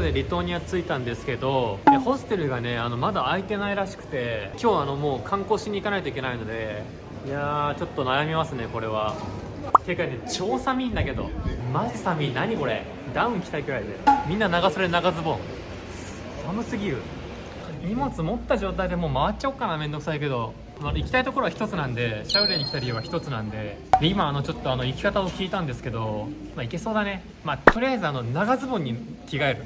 でリトアニア着いたんですけど、ホステルがねまだ空いてないらしくて、今日もう観光しに行かないといけないので、いやーちょっと悩みますねこれは。てかね超寒いんだけど、マジ寒い。何これ、ダウン着たいくらいで、みんな長袖長ズボン、寒すぎる。荷物持った状態でもう回っちゃおうかな。めんどくさいけど、行きたいところは一つなんで、シャウレに来た理由は一つなんで、今ちょっと行き方を聞いたんですけど、行けそうだね。とりあえず長ズボンに着替える。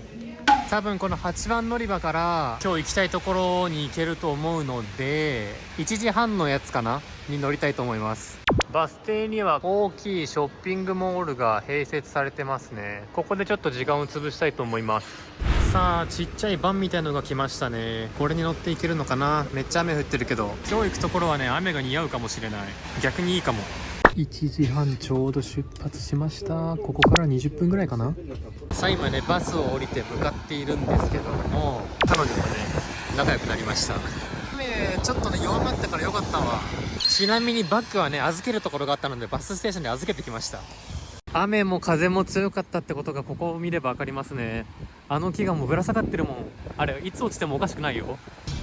多分この8番乗り場から今日行きたいところに行けると思うので、1時半のやつかなに乗りたいと思います。バス停には大きいショッピングモールが併設されてますね。ここでちょっと時間を潰したいと思います。さあちっちゃいバンみたいなのが来ましたね。これに乗っていけるのかな。めっちゃ雨降ってるけど、今日行くところはね雨が似合うかもしれない。逆にいいかも。1時半ちょうど出発しました。ここから20分ぐらいかな。さあ今ねバスを降りて向かっているんですけども、彼女とね仲良くなりました。雨ちょっとね弱まったからよかったわ。ちなみにバッグはね預けるところがあったのでバスステーションで預けてきました。雨も風も強かったってことがここを見れば分かりますね。木がもうぶら下がってるもん。あれいつ落ちてもおかしくないよ。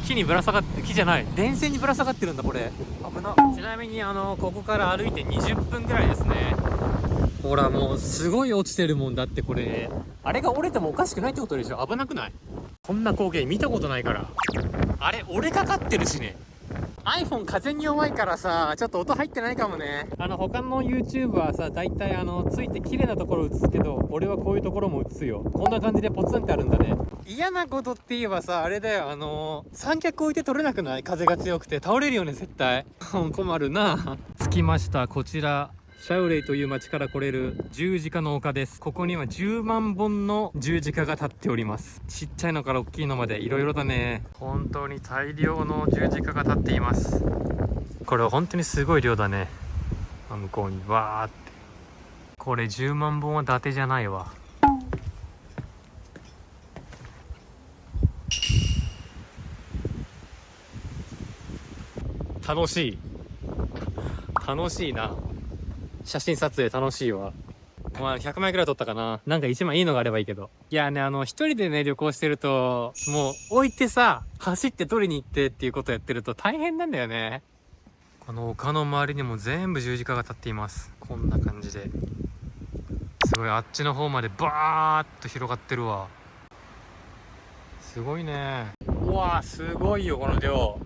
木にぶら下がって、木じゃない電線にぶら下がってるんだこれ。危な。ちなみにここから歩いて20分ぐらいですね。ほらもうすごい落ちてるもんだって。これあれが折れてもおかしくないってことでしょ。危なくない？こんな光景見たことないから。あれ折れかかってるしね。iPhone 風に弱いからさ、ちょっと音入ってないかもね。他の YouTuber はさ、大体ついて綺麗なところ映すけど、俺はこういうところも映すよ。こんな感じでポツンってあるんだね。嫌なことって言えばさ、あれだよ、三脚置いて取れなくない？風が強くて倒れるよね絶対。困るな。着きました。こちらシャウレイという町から来れる十字架の丘です。ここには10万本の十字架が立っております。ちっちゃいのから大きいのまでいろいろだね。本当に大量の十字架が立っています。これは本当にすごい量だね。向こうにわーって。これ10万本は伊達じゃないわ。楽しいな。写真撮影楽しいわ。100枚くらい撮ったかな。なんか1枚いいのがあればいいけど。いやね、一人でね、旅行してると、もう置いてさ、走って取りに行ってっていうことやってると大変なんだよね。この丘の周りにも全部十字架が立っています。こんな感じで。すごい、あっちの方までバーっと広がってるわ。すごいね。うわー、すごいよ、この量。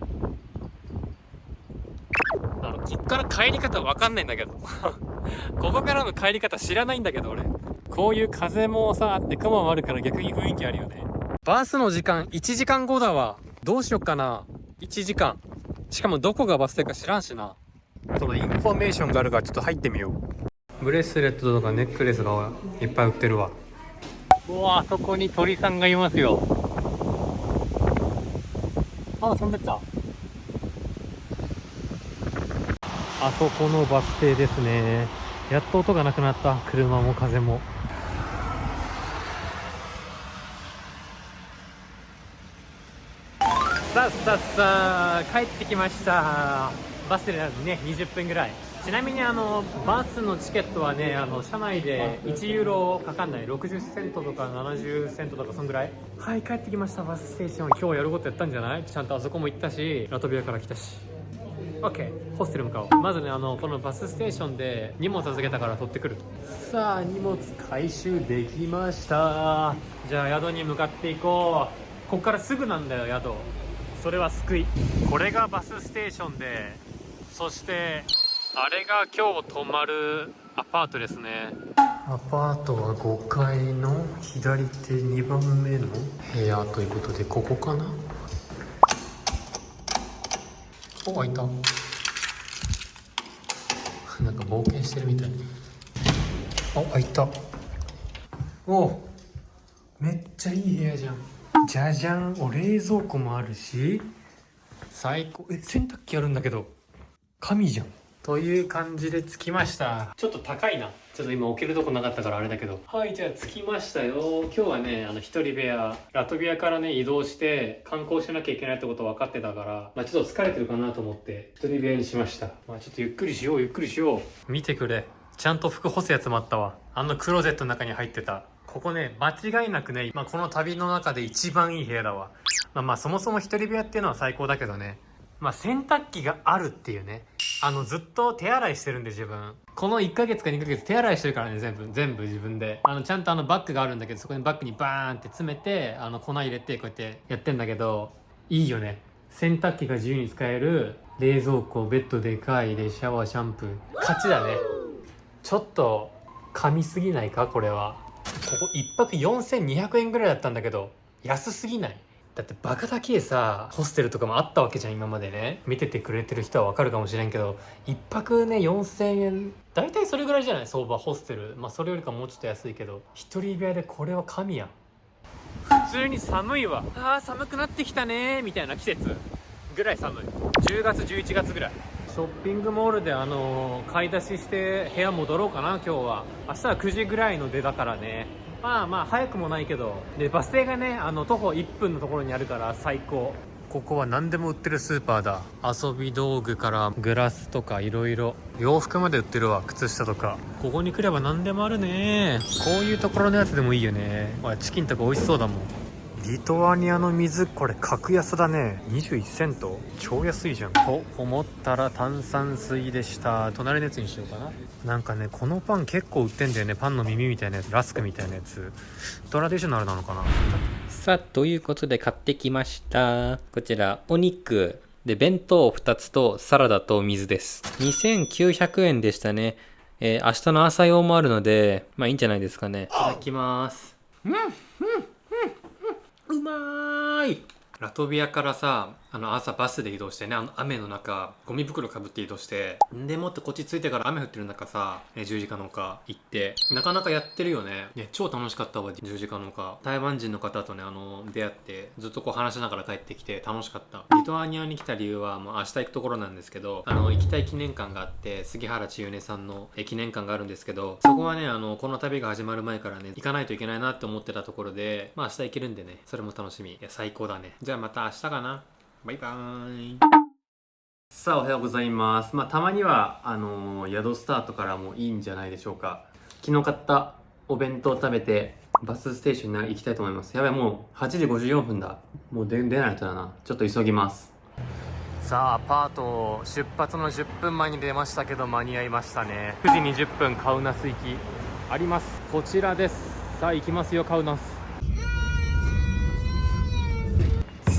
こっから帰り方わかんないんだけどここからの帰り方知らないんだけど俺。こういう風もさあって雲もあるから逆に雰囲気あるよね。バスの時間1時間後だわ。どうしよっかな。1時間、しかもどこがバス停か知らんしな。そのインフォメーションがあるからちょっと入ってみよう。ブレスレットとかネックレスがいっぱい売ってるわ。うわ、あそこに鳥さんがいますよ。あ、飛んでった。あそこのバス停ですね。やっと音がなくなった。車も風も。さあさあさあ帰ってきました。バスでね20分ぐらい。ちなみにバスのチケットはね車内で1ユーロかかんない。60セントとか70セントとかそんぐらい。はい、帰ってきました。バスステーション。今日やることやったんじゃない？ちゃんとあそこも行ったし、ラトビアから来たし。OK、 ホステル向かおう。まずねこのバスステーションで荷物預けたから取ってくる。さあ荷物回収できました。じゃあ宿に向かっていこう。こっからすぐなんだよ宿。それは救い。これがバスステーションで、そしてあれが今日泊まるアパートですね。アパートは5階の左手2番目の部屋ということで、ここかな。お、開いた。なんか冒険してるみたい。あ、開いた。お、めっちゃいい部屋じゃん。じゃじゃん。お、冷蔵庫もあるし最高。洗濯機あるんだけど神じゃん。という感じで着きました。ちょっと高いな。ちょっと今置けるとこなかったからあれだけど。はい、じゃあ着きましたよ。今日はね一人部屋。ラトビアからね移動して観光しなきゃいけないってこと分かってたから、ちょっと疲れてるかなと思って一人部屋にしました。ちょっとゆっくりしよう。見てくれ、ちゃんと服干すやつもあったわ。クローゼットの中に入ってたここね、間違いなくね、この旅の中で一番いい部屋だわ。そもそも一人部屋っていうのは最高だけどね。洗濯機があるっていうね。ずっと手洗いしてるんで自分。この1ヶ月か2ヶ月手洗いしてるからね、全部自分で。ちゃんとバッグがあるんだけど、そこにバッグにバーンって詰めて、粉入れてこうやってやってんだけど、いいよね。洗濯機が自由に使える、冷蔵庫、ベッドでかいでシャワー、シャンプー。勝ちだね。ちょっと、噛みすぎないかこれは。ここ1泊4200円ぐらいだったんだけど、安すぎない？だってバカだけさ、ホステルとかもあったわけじゃん今までね。見ててくれてる人はわかるかもしれんけど、1泊ね4000円、大体それぐらいじゃない相場ホステル。それよりかもうちょっと安いけど、一人部屋でこれは神や。普通に寒いわ。寒くなってきたねみたいな季節ぐらい寒い。10月11月ぐらい。ショッピングモールで買い出しして部屋戻ろうかな今日は。明日は9時ぐらいの出だからね。早くもないけど、でバス停がね徒歩1分のところにあるから最高。ここは何でも売ってるスーパーだ。遊び道具からグラスとかいろいろ、洋服まで売ってるわ。靴下とか。ここに来れば何でもあるね。こういうところのやつでもいいよね。ほらチキンとか美味しそうだもん。リトアニアの水、これ格安だね。21セント、超安いじゃんと思ったら炭酸水でした。隣のやつにしようかな。なんかねこのパン結構売ってんだよね。パンの耳みたいなやつ、ラスクみたいなやつ。トラディショナルなのかな。さあ、ということで買ってきました。こちらお肉で弁当2つとサラダと水です。2900円でしたね。明日の朝用もあるのでいいんじゃないですかね。いただきます。うまーい。ラトビアからさ、朝バスで移動してね、雨の中、ゴミ袋かぶって移動して、でもってこっち着いてから雨降ってる中さ、十字架の丘行って、なかなかやってるよね。超楽しかったわ、十字架の丘。台湾人の方とね、出会って、ずっと話しながら帰ってきて楽しかった。リトアニアに来た理由は、もう明日行くところなんですけど、行きたい記念館があって、杉原千畝さんの記念館があるんですけど、そこはね、この旅が始まる前からね、行かないといけないなって思ってたところで、明日行けるんでね、それも楽しみ。最高だね。じゃあまた明日かな。バイバーイ。さあおはようございます。たまには宿スタートからもいいんじゃないでしょうか。昨日買ったお弁当を食べてバスステーションに行きたいと思います。やばい、もう8時54分だ。もう出ないとだな。ちょっと急ぎます。さあアパート出発の10分前に出ましたけど間に合いましたね。9時20分カウナス行きあります。こちらです。さあ行きますよ、カウナス。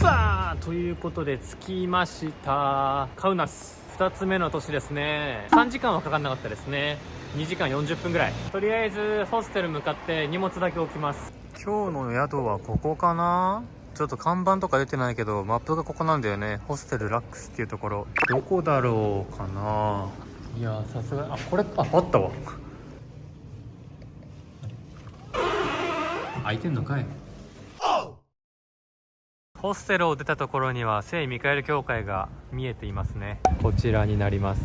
さあということで着きました。カウナス2つ目の都市ですね。3時間はかかんなかったですね。2時間40分ぐらい。とりあえずホステル向かって荷物だけ置きます。今日の宿はここかな。ちょっと看板とか出てないけどマップがここなんだよね。ホステルラックスっていうところ。どこだろうかな。いやさすが、これあったわ。開いてんのかい。ホステルを出たところには聖ミカエル教会が見えていますね。こちらになります。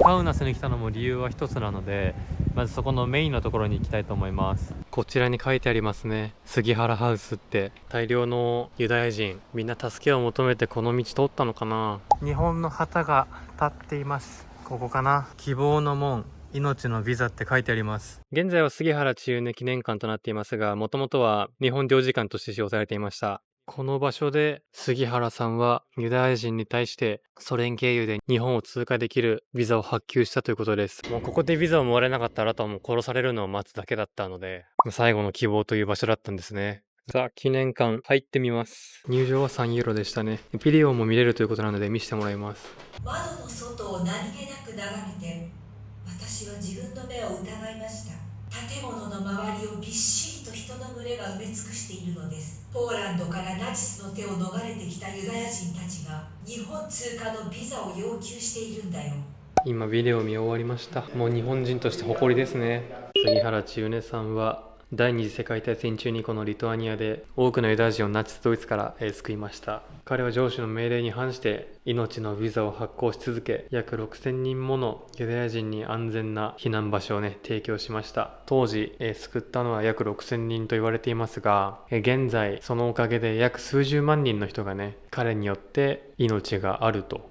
カウナスに来たのも理由は一つなので、まずそこのメインのところに行きたいと思います。こちらに書いてありますね。杉原ハウスって。大量のユダヤ人、みんな助けを求めてこの道通ったのかな。日本の旗が立っています。ここかな。希望の門、命のビザって書いてあります。現在は杉原千畝記念館となっていますが、もともとは日本領事館として使用されていました。この場所で杉原さんはユダヤ人に対してソ連経由で日本を通過できるビザを発給したということです。もうここでビザをもらえなかったら、あとはもう殺されるのを待つだけだったので、最後の希望という場所だったんですね。さあ記念館入ってみます。入場は3ユーロでしたね。ビデオも見れるということなので見せてもらいます。窓の外を何気なく眺めて、私は自分の目を疑いました。建物の周りをびっしりと人の群れが埋め尽くしているのです。ポーランドからナチスの手を逃れてきたユダヤ人たちが日本通過のビザを要求しているんだよ。今ビデオ見終わりました。もう日本人として誇りですね。杉原千畝さんは第二次世界大戦中にこのリトアニアで多くのユダヤ人をナチスドイツから救いました。彼は上司の命令に反して命のビザを発行し続け、約6000人ものユダヤ人に安全な避難場所を提供しました。当時救ったのは約6000人と言われていますが、現在そのおかげで約数十万人の人が彼によって命があると。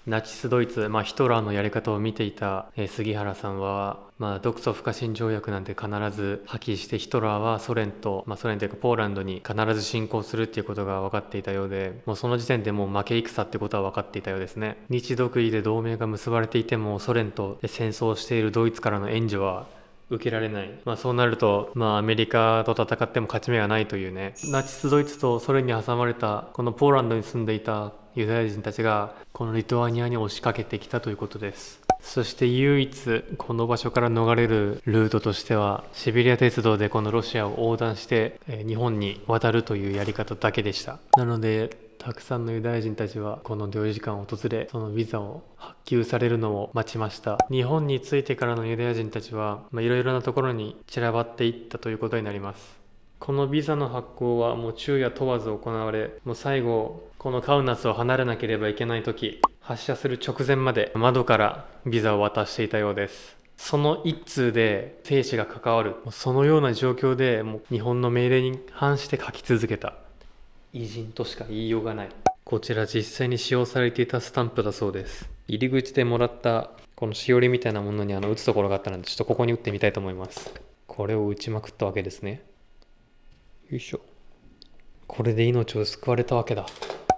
ナチスドイツ、ヒトラーのやり方を見ていた、杉原さんは、独ソ不可侵条約なんて必ず破棄してヒトラーはソ連と、ソ連というかポーランドに必ず侵攻するっていうことが分かっていたようで、もうその時点でもう負け戦ってことは分かっていたようですね。日独伊で同盟が結ばれていてもソ連と戦争をしているドイツからの援助は受けられない。そうなると、アメリカと戦っても勝ち目がないというね。ナチスドイツとソ連に挟まれたこのポーランドに住んでいたユダヤ人たちがこのリトアニアに押しかけてきたということです。そして唯一この場所から逃れるルートとしてはシベリア鉄道でこのロシアを横断して日本に渡るというやり方だけでした。なのでたくさんのユダヤ人たちはこの領事館を訪れ、そのビザを発給されるのを待ちました。日本に着いてからのユダヤ人たちはいろいろなところに散らばっていったということになります。このビザの発行はもう昼夜問わず行われ、もう最後このカウナスを離れなければいけない時、発車する直前まで窓からビザを渡していたようです。その一通で生死が関わる、そのような状況でもう日本の命令に反して書き続けた。偉人としか言いようがない。こちら実際に使用されていたスタンプだそうです。入り口でもらったこのしおりみたいなものに打つところがあったので、ちょっとここに打ってみたいと思います。これを打ちまくったわけですね。よいしょ。これで命を救われたわけだ。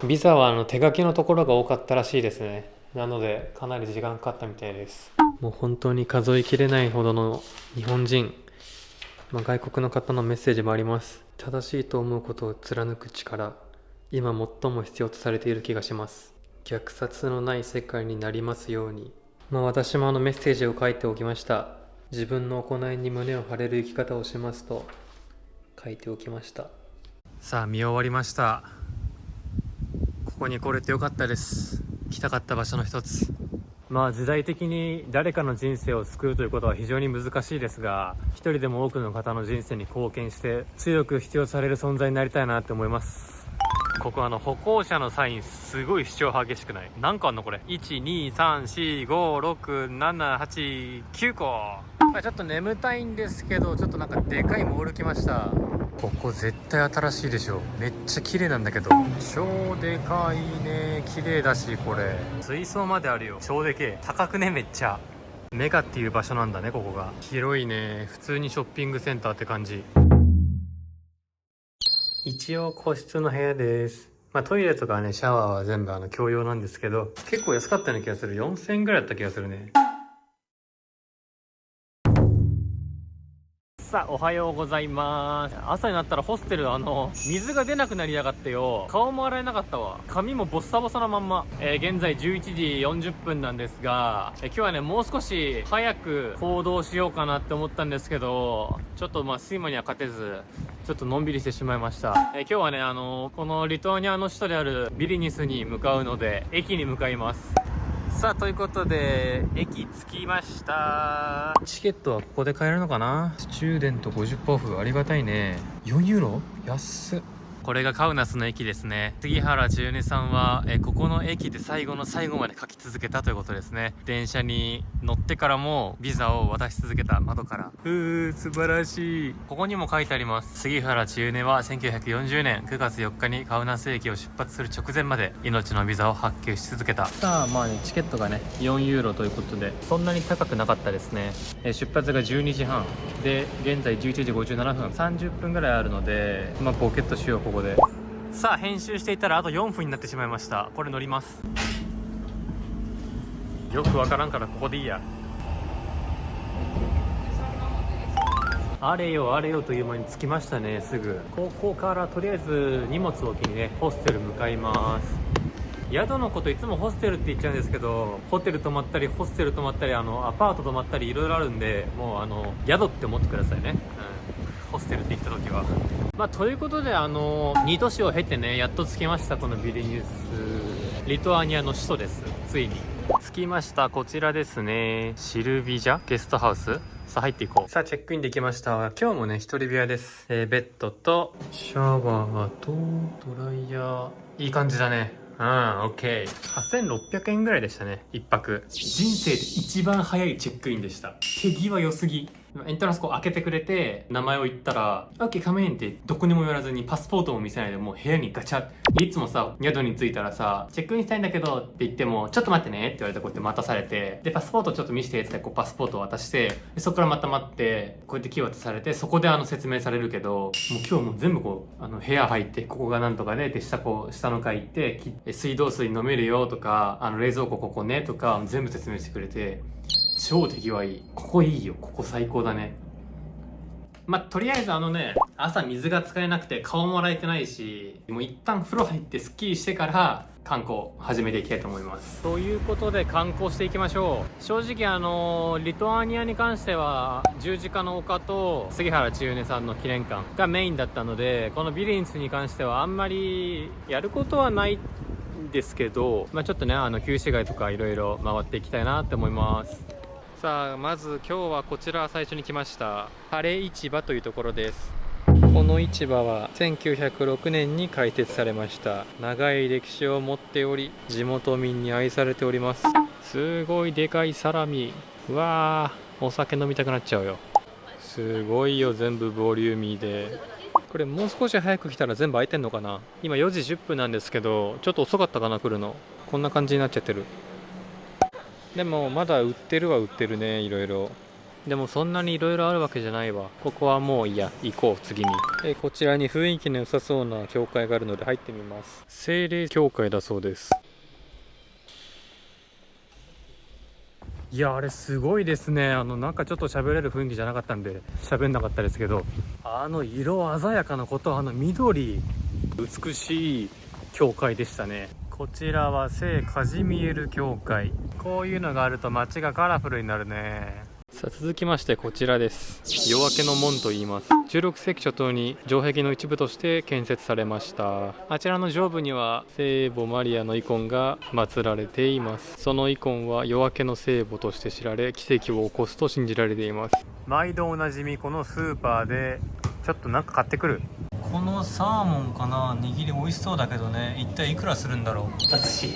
ビザは手書きのところが多かったらしいですね。なのでかなり時間かかったみたいです。もう本当に数えきれないほどの日本人、外国の方のメッセージもあります。正しいと思うことを貫く力、今最も必要とされている気がします。虐殺のない世界になりますように。私もメッセージを書いておきました。自分の行いに胸を張れる生き方をしますと書いておきました。さあ見終わりました。ここに来れてよかったです。来たかった場所の一つ。時代的に誰かの人生を救うということは非常に難しいですが、一人でも多くの方の人生に貢献して強く必要される存在になりたいなって思います。ここ歩行者のサインすごい主張激しくない？何個あんのこれ。 1,2,3,4,5,6,7,8,9 個。ちょっと眠たいんですけど、ちょっとでかいモール来ました。ここ絶対新しいでしょ。めっちゃ綺麗なんだけど。超でかいね。綺麗だし、これ水槽まであるよ。超でけえ。高くね。めっちゃメガっていう場所なんだね。ここが広いね。普通にショッピングセンターって感じ。一応個室の部屋です。トイレとかね、シャワーは全部共用なんですけど、結構安かったような気がする。4000円ぐらいだった気がするね。さあおはようございます。朝になったらホステル水が出なくなりやがってよ。顔も洗えなかったわ。髪もボッサボサなまんま。現在11時40分なんですが、今日はねもう少し早く行動しようかなって思ったんですけど、ちょっと睡魔には勝てずちょっとのんびりしてしまいました。今日はねこのリトアニアの首都であるビリニュスに向かうので駅に向かいます。さあということで駅着きました。チケットはここで買えるのかな。スチューデント 50% オフ、ありがたいね。4ユーロ安っ。これがカウナスの駅ですね。杉原千畝さんはここの駅で最後の最後まで書き続けたということですね。電車に乗ってからもビザを渡し続けた。窓から。素晴らしい。ここにも書いてあります。杉原千畝は1940年9月4日にカウナス駅を出発する直前まで命のビザを発給し続けた。さあチケットがね4ユーロということでそんなに高くなかったですね。出発が12時半で現在11時57分、30分ぐらいあるのでポケットしよう。ここでさあ編集していたらあと4分になってしまいました。これ乗ります。よくわからんからここでいいや。あれよあれよという間に着きましたね。すぐここからとりあえず荷物を置きにねホステル向かいます。宿のこといつもホステルって言っちゃうんですけど、ホテル泊まったりホステル泊まったりアパート泊まったりいろいろあるんで、もう宿って思ってくださいね。ホステルって言った時はということで2都市を経てねやっと着きました。このビリニュス、リトアニアの首都です。ついに着きました。こちらですね。シルビジャゲストハウス。さあ入っていこう。さあチェックインできました。今日もね一人部屋です。ベッドとシャワーとドライヤー、いい感じだね。OK。8600円ぐらいでしたね、一泊。人生で一番早いチェックインでした。手際良すぎ。エントランスこう開けてくれて、名前を言ったら、OK、come in ってどこにも言わずにパスポートも見せないでもう部屋にガチャいつもさ、宿に着いたらさ、チェックインしたいんだけどって言っても、ちょっと待ってねって言われてこうやって待たされて、で、パスポートちょっと見せてって言ってこうパスポートを渡して、でそこからまた待って、こうやってキー渡されて、そこで説明されるけど、もう今日もう全部こう、部屋入って、ここがなんとかで、で、下の階行って、水道水飲めるよとか、冷蔵庫ここねとか、全部説明してくれて、超手際いい。ここいいよ。ここ最高だね。とりあえず朝水が使えなくて顔も洗えてないし、もう一旦風呂入ってスッキリしてから観光始めていきたいと思います。ということで観光していきましょう。正直リトアニアに関しては十字架の丘と杉原千畝さんの記念館がメインだったので、このビリンツに関してはあんまりやることはないんですけど、ちょっとね旧市街とかいろいろ回っていきたいなって思います。さあ、まず今日はこちら最初に来ました晴れ市場というところです。この市場は1906年に開設されました。長い歴史を持っており、地元民に愛されております。すごいでかいサラミ、うわー、お酒飲みたくなっちゃうよ。すごいよ、全部ボリューミーで。これもう少し早く来たら全部開いてんのかな。今4時10分なんですけど、ちょっと遅かったかな来るの。こんな感じになっちゃってる。でもまだ売ってるは売ってるね、いろいろ。でもそんなにいろいろあるわけじゃないわ。ここはもういいや、行こう次に。こちらに雰囲気の良さそうな教会があるので入ってみます。聖霊教会だそうです。いや、あれすごいですね。なんかちょっと喋れる雰囲気じゃなかったんで喋んなかったですけど、色鮮やかなこと、緑美しい教会でしたね。こちらは聖カジミエル教会。こういうのがあると街がカラフルになるね。さあ、続きましてこちらです。夜明けの門と言います。16世紀初頭に城壁の一部として建設されました。あちらの上部には聖母マリアのイコンが祀られています。そのイコンは夜明けの聖母として知られ、奇跡を起こすと信じられています。毎度おなじみこのスーパーでちょっとなんか買ってくる。このサーモンかな、握り美味しそうだけどね、一体いくらするんだろう。お寿司。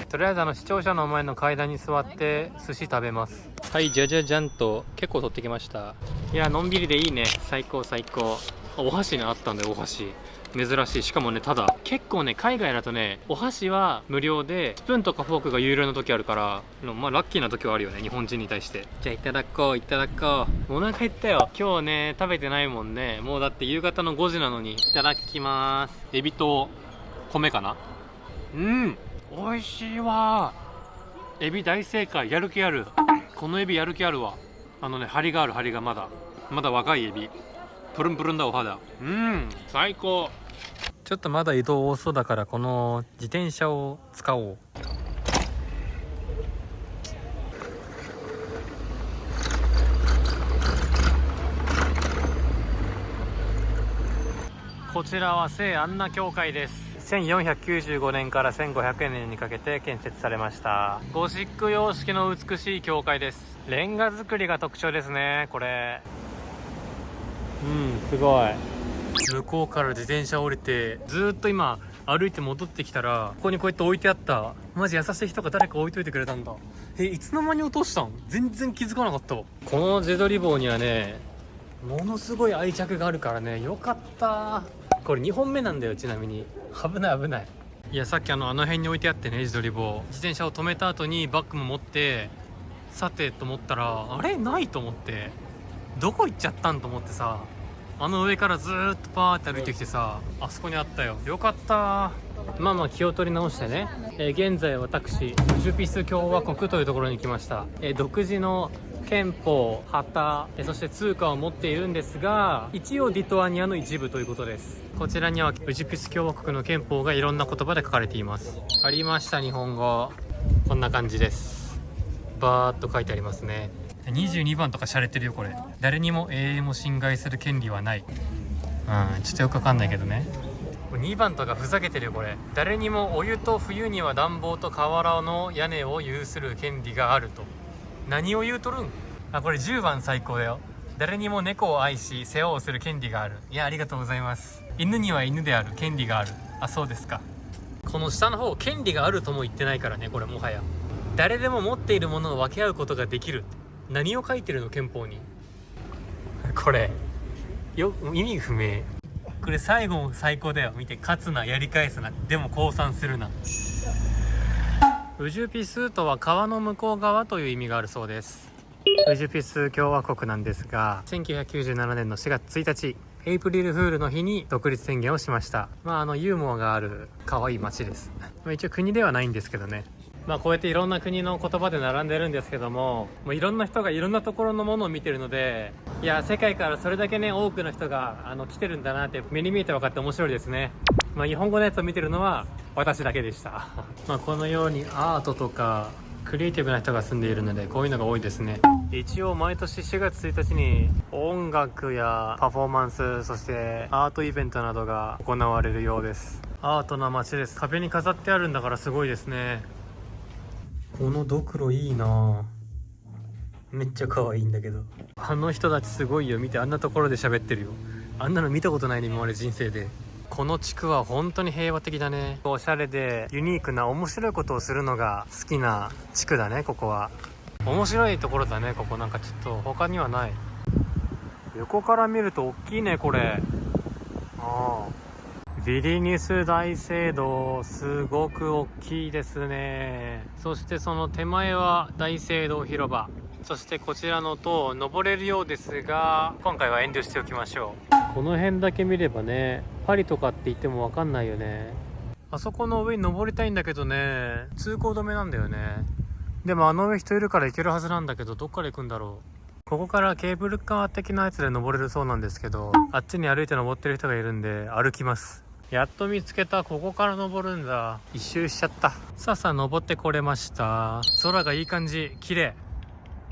とりあえず視聴者の前の階段に座って寿司食べます。はい、じゃじゃじゃんと結構取ってきました。いや、のんびりでいいね。最高。お箸ね、あったんだよ。お箸珍しい。しかもね、ただ結構ね、海外だとね、お箸は無料でスプーンとかフォークが有料の時あるから、ラッキーな時はあるよね、日本人に対して。じゃあいただこう。お腹減ったよ。今日ね食べてないもんね。もうだって夕方の5時なのに。いただきます。エビと米かな。美味しいわ。エビ大正解。やる気ある。このエビやる気あるわ。張りがまだ若いエビ。プルンプルンだお肌。最高。ちょっとまだ移動多そうだから、この自転車を使おう。こちらは聖アンナ教会です。1495年から1500年にかけて建設されました。ゴシック様式の美しい教会です。レンガ造りが特徴ですね、これ。すごい。向こうから自転車降りて、ずーっと今歩いて戻ってきたら、ここにこうやって置いてあった。マジ優しい人が誰か置いといてくれたんだ。いつの間に落としたん？全然気づかなかったわ。この自撮り棒にはね、ものすごい愛着があるからね、よかった。これ2本目なんだよ、ちなみに。危ない。いや、さっき辺に置いてあってね、自撮り棒。自転車を止めた後にバッグも持って、さてと思ったら、あれないと思って、どこ行っちゃったんと思ってさ、上からずーっとパーって歩いてきてさ、あそこにあったよ。よかった。気を取り直してね、現在私ウジュピス共和国というところに来ました。独自の憲法、旗、そして通貨を持っているんですが、一応リトアニアの一部ということです。こちらにはウジュピス共和国の憲法がいろんな言葉で書かれています。ありました、日本語。こんな感じです。バーっと書いてありますね。22番とか洒落てるよ、これ。誰にも永遠を侵害する権利はない。ちょっとよくわかんないけどね。2番とかふざけてるよ、これ。誰にもお湯と冬には暖房と瓦の屋根を有する権利があると。何を言うとるん？これ10番最高だよ。誰にも猫を愛し世話をする権利がある。いや、ありがとうございます。犬には犬である権利がある。そうですか。この下の方、権利があるとも言ってないからね、これもはや。誰でも持っているものを分け合うことができる。何を書いてるの憲法に。これ意味不明。これ最後も最高だよ。見て、勝つな、やり返すな、でも降参するな。ウジュピスとは川の向こう側という意味があるそうです。ウジュピス共和国なんですが、1997年の4月1日エイプリルフールの日に独立宣言をしました。ユーモアがある可愛い街です。一応国ではないんですけどね。こうやっていろんな国の言葉で並んでるんですけども、いろんな人がいろんなところのものを見てるので、いや、世界からそれだけね、多くの人が来てるんだなって目に見えて分かって面白いですね。日本語のやつを見てるのは私だけでした。このようにアートとかクリエイティブな人が住んでいるので、こういうのが多いですね。一応毎年4月1日に音楽やパフォーマンス、そしてアートイベントなどが行われるようです。アートな街です。壁に飾ってあるんだからすごいですね。このドクロいいな。めっちゃ可愛いんだけど、あの人たちすごいよ。見て、あんなところで喋ってるよ。あんなの見たことないね、今まで人生で。この地区は本当に平和的だね。おしゃれでユニークな面白いことをするのが好きな地区だね。ここは面白いところだね。ここなんかちょっと他にはない。横から見ると大きいね、これ。ビリニュス大聖堂、すごく大きいですね。そしてその手前は大聖堂広場。そしてこちらの塔登れるようですが、今回は遠慮しておきましょう。この辺だけ見ればね、パリとかって言っても分かんないよね。あそこの上に登りたいんだけどね、通行止めなんだよね。でもあの上人いるから行けるはずなんだけど、どっから行くんだろう。ここからケーブルカー的なやつで登れるそうなんですけど、あっちに歩いて登ってる人がいるんで歩きます。やっと見つけた。ここから登るんだ。一周しちゃった。さあ登ってこれました。空がいい感じ、綺麗。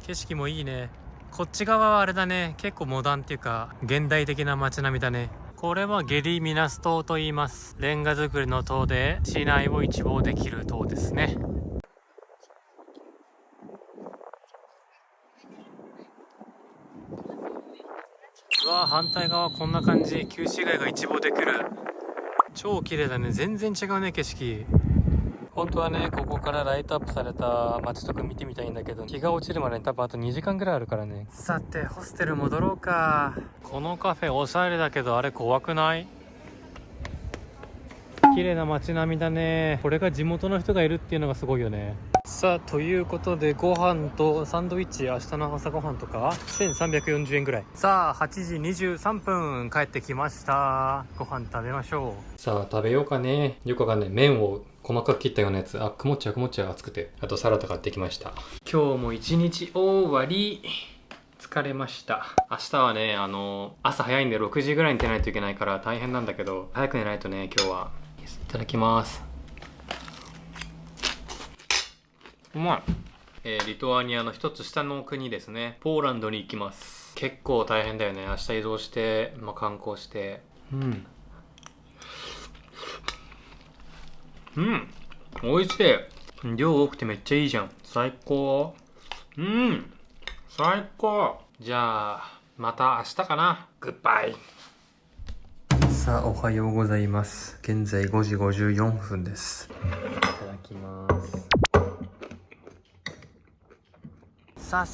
景色もいいね。こっち側はあれだね、結構モダンっていうか現代的な街並みだね。これはゲリミナス塔と言います。レンガ造りの塔で市内を一望できる塔ですね。反対側こんな感じ。旧市街が一望できる。超綺麗だね。全然違うね、景色。本当はね、ここからライトアップされた街とか見てみたいんだけど、日が落ちるまでに多分あと2時間ぐらいあるからね。さてホステル戻ろうか。このカフェおしゃれだけど、あれ怖くない？綺麗な街並みだね。これが地元の人がいるっていうのがすごいよね。さあということで、ご飯とサンドイッチ、明日の朝ご飯とか1340円ぐらい。さあ8時23分帰ってきました。ご飯食べましょう。さあ食べようかね。よくわかんない。麺を細かく切ったようなやつ。曇っちゃう熱くて。あとサラダ買ってきました。今日も一日終わり。疲れました。明日はね、朝早いんで6時ぐらいに出ないといけないから大変なんだけど、早く寝ないとね。今日はいただきます。うまい。リトアニアの一つ下の国ですね。ポーランドに行きます。結構大変だよね。明日移動して、観光して。美味しい。量多くてめっちゃいいじゃん。最高。最高。じゃあまた明日かな。グッバイ。さあおはようございます。現在5時54分です。いただきます。さ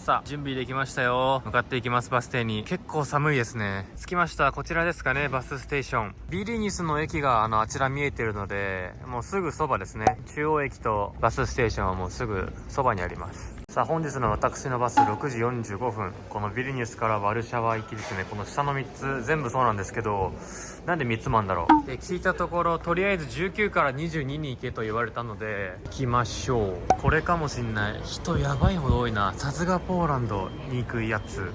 あ準備できましたよ。向かっていきます。バス停に。結構寒いですね。着きました。こちらですかね、バスステーション。ビリニュスの駅があちら見えてるので、もうすぐそばですね。中央駅とバスステーションはもうすぐそばにあります。さあ本日の私のバス6時45分、このビリニュスからワルシャワ行きですね。この下の3つ全部そうなんですけど、なんで3つもあるんだろう。で聞いたところ、とりあえず19から22に行けと言われたので行きましょう。これかもしんない。人やばいほど多いな。さすがポーランドに行くやつ。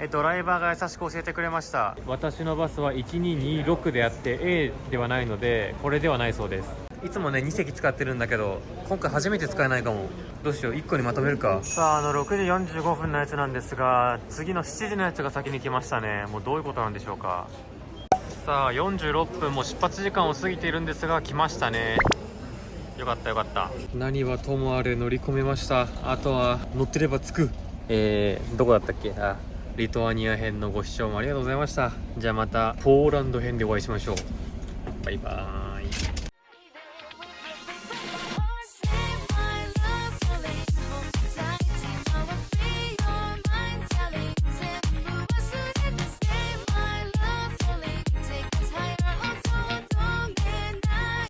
ドライバーが優しく教えてくれました。私のバスは1226であって A ではないので、これではないそうです。いつもね2席使ってるんだけど、今回初めて使えないかも。どうしよう、1個にまとめるか。さあ6時45分のやつなんですが、次の7時のやつが先に来ましたね。もうどういうことなんでしょうか。さあ46分、もう出発時間を過ぎているんですが来ましたね。よかったよかった。何はともあれ乗り込めました。あとは乗ってれば着く。どこだったっけ。リトアニア編のご視聴もありがとうございました。じゃあまたポーランド編でお会いしましょう。バイバーイ。